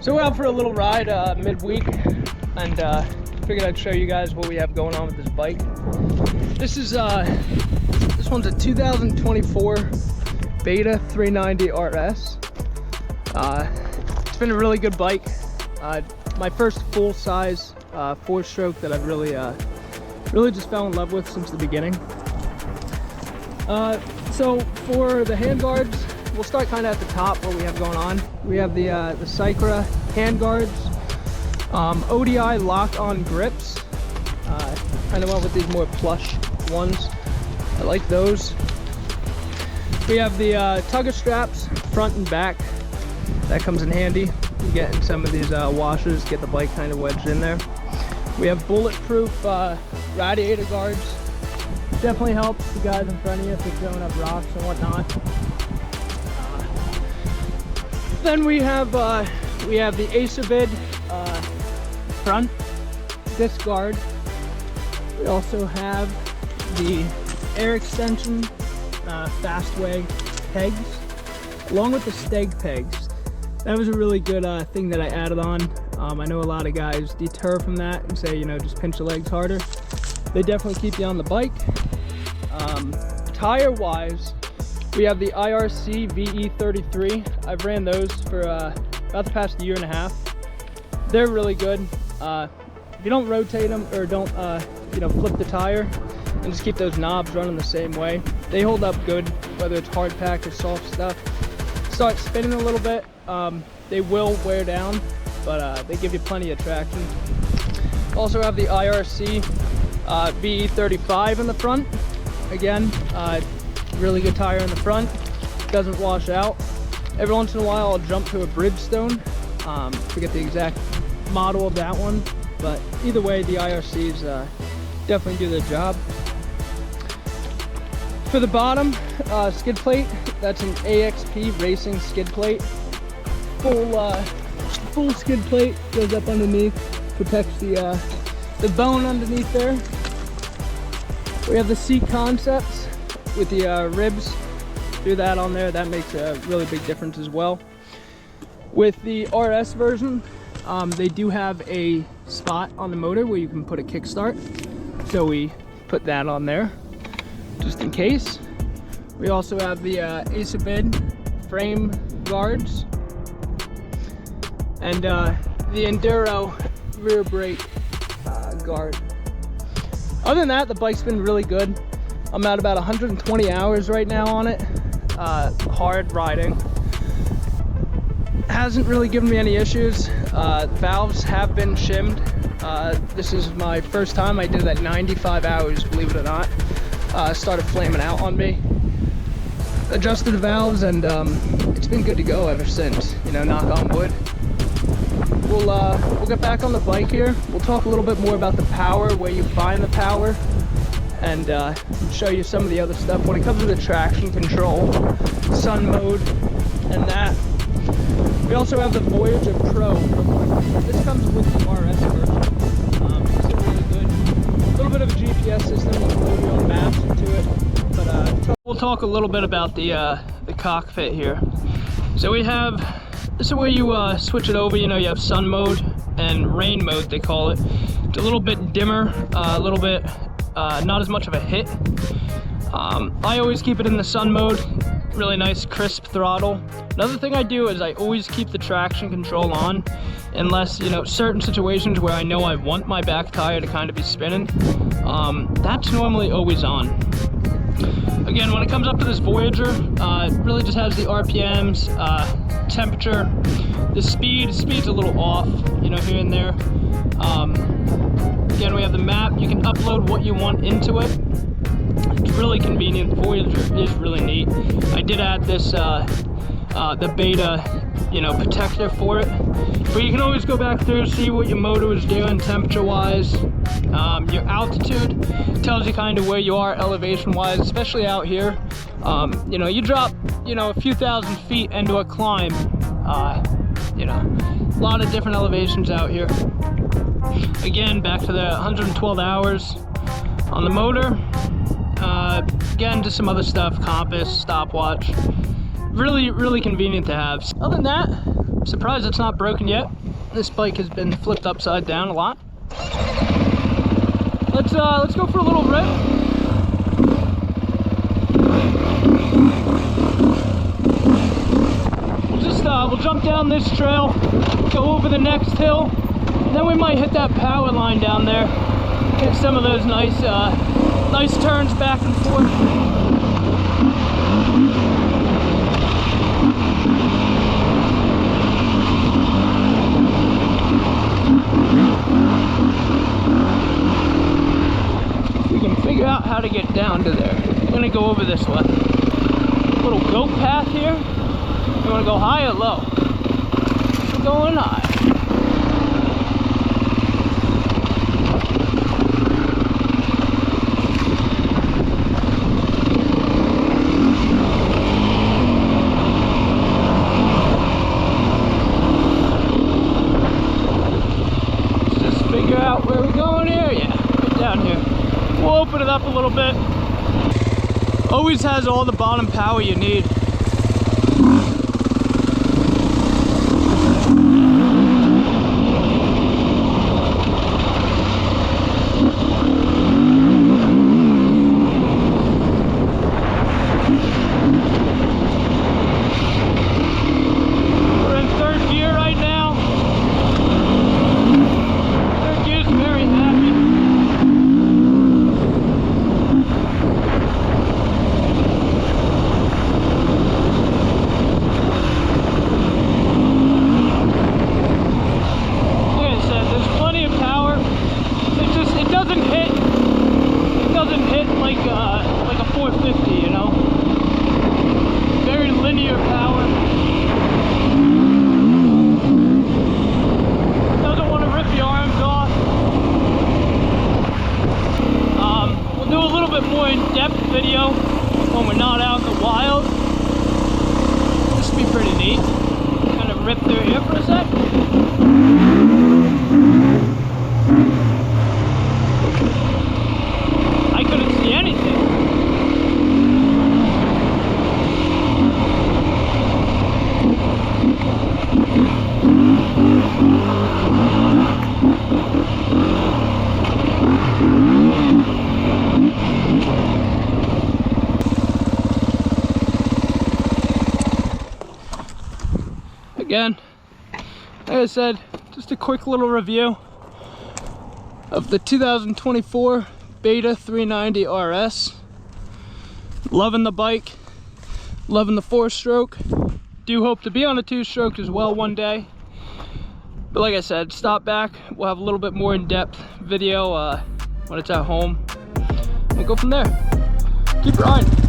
So we're out for a little ride midweek, and figured I'd show you guys what we have going on with this bike. This one's a 2024 Beta 390 RS. It's been a really good bike. My first full-size 4-stroke that I've really just fell in love with since the beginning. So for the handguards, we'll start kind of at the top. What we have going on, we have the Cycra handguards, ODI lock-on grips. Kind of went with these more plush ones. I like those. We have the tugger straps, front and back. That comes in handy. You get in some of these washers, get the bike kind of wedged in there. We have bulletproof radiator guards. Definitely helps the guys in front of you if they're throwing up rocks and whatnot. Then we have the Betabryce front disc guard. We also have the air extension Fastway pegs, along with the steg pegs. That was a really good thing that I added on. I know a lot of guys deter from that and say, you know, just pinch the legs harder. They definitely keep you on the bike. Tire wise, we have the IRC VE33. I've ran those for about the past year and a half. They're really good. If you don't rotate them or don't flip the tire and just keep those knobs running the same way, they hold up good, whether it's hard pack or soft stuff. Start spinning a little bit, they will wear down, but they give you plenty of traction. Also have the IRC VE35 in the front. Again, really good tire in the front, doesn't wash out. Every once in a while I'll jump to a Bridgestone, forget the exact model of that one, but either way the IRCs definitely do their job. For the bottom skid plate, that's an AXP Racing skid plate. Full skid plate, goes up underneath, protects the bone underneath there. We have the seat concepts with the ribs. Do that on there, that makes a really big difference as well. With the RS version, they do have a spot on the motor where you can put a kickstart, so we put that on there just in case. We also have the Betabryce frame guards and the Enduro rear brake guard. Other than that, the bike's been really good. I'm at about 120 hours right now on it. Hard riding. Hasn't really given me any issues. Valves have been shimmed. This is my first time. I did it at 95 hours, believe it or not. Started flaming out on me. Adjusted the valves, and it's been good to go ever since. You know, knock on wood. We'll get back on the bike here. We'll talk a little bit more about the power, where you find the power, and show you some of the other stuff when it comes to the traction control, sun mode, and that. We also have the Voyager Pro. This comes with the RS version. It's really good. A little bit of a GPS system, you can load your own maps into it. But we'll talk a little bit about the cockpit here. So we have, this is where you switch it over. You know, you have sun mode and rain mode, they call it. It's a little bit dimmer, a little bit not as much of a hit. I always keep it in the sun mode. Really nice crisp throttle. Another thing I do is I always keep the traction control on, unless, you know, certain situations where I know I want my back tire to kind of be spinning. That's normally always on. Again, when it comes up to this Voyager, it really just has the RPMs, temperature, the speed's a little off, you know, here and there. Again, we have the map. You can upload what you want into it. It's really convenient. Voyager is really neat. I did add this, the beta, you know, protector for it. But you can always go back through, see what your motor is doing temperature-wise. Your altitude tells you kind of where you are elevation-wise, especially out here. You know, you drop, you know, a few thousand feet into a climb. You know, a lot of different elevations out here. Again, back to the 112 hours on the motor. Again, just some other stuff, compass, stopwatch. Really convenient to have. Other than that, Surprised it's not broken yet. This bike has been flipped upside down a lot. Let's go for a little rip. We'll jump down this trail, go over the next hill, and then we might hit that power line down there. Get some of those nice turns back and forth. We can figure out how to get down to there. I'm gonna go over this way. Little goat path here. You wanna go high or low? We're going high. Let's just figure out where we're going here. Yeah, get down here. We'll open it up a little bit. Always has all the bottom power you need. We're in third gear right now. Third gear's very happy. Like a 450, you know, very linear power. Doesn't want to rip your arms off. We'll do a little bit more in-depth video when we're not out in the wild. This would be pretty neat. Kind of rip through here for a sec. I couldn't see anything. Again, like I said, just a quick little review of the 2024 Beta 390 RS. Loving the bike, loving the 4-stroke. Do hope to be on a 2-stroke as well one day. But like I said, stop back. We'll have a little bit more in-depth video when it's at home. We'll go from there. Keep riding.